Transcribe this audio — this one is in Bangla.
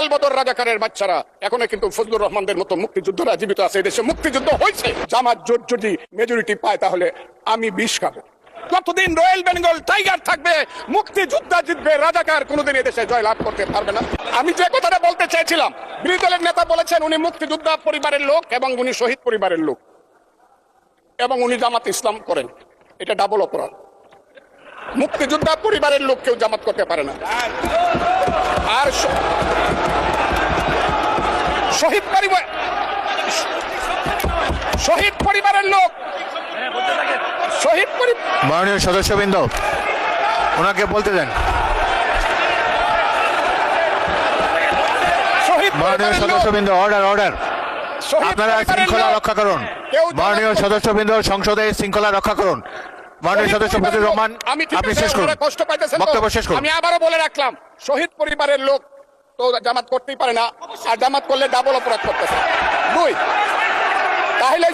আলবদর রাজাকারের বাচ্চারা এখনো কিন্তু ফজলুর রহমানদের মতো মুক্তিযোদ্ধারা জীবিত আছে। এদেশে মুক্তিযুদ্ধ হয়েছে। জামাত জোট যদি মেজরিটি পায় তাহলে আমি বিষ খাবো। যতদিন রয়্যাল বেঙ্গল টাইগার থাকবে, মুক্তিযোদ্ধা জিতবে, রাজাকার কোনোদিন এদেশে জয় লাভ করতে পারবে না। আমি যে কথাটা বলতে চেয়েছিলাম, বিরোধী দলের নেতা বলেছেন উনি মুক্তিযোদ্ধা পরিবারের লোক এবং উনি শহীদ পরিবারের লোক এবং উনি জামাত ইসলাম করেন। এটা ডাবল অপরাধ। মুক্তিযোদ্ধা পরিবারের লোক কেউ জামাত করতে পারে না। আর শহীদ পরিবারের লোক, মাননীয় সদস্যবৃন্দ, ওনাকে বলতে দেন। মাননীয় সদস্যবৃন্দ, অর্ডার অর্ডার, আপনারা শৃঙ্খলা রক্ষা করুন। মাননীয় সদস্যবৃন্দ, সংসদে শৃঙ্খলা রক্ষা করুন। মাননীয় সদস্য ফজলুর রহমান, আপনি শেষ করুন, কষ্ট পাইতেছেন, বক্তব্য শেষ করুন। আমি আবারও বলে রাখলাম, শহীদ পরিবারের লোক তো জামাত করতেই পারে না, আর জামাত করলে ডাবল অপরাধ করতেছে। দুই, তাহলে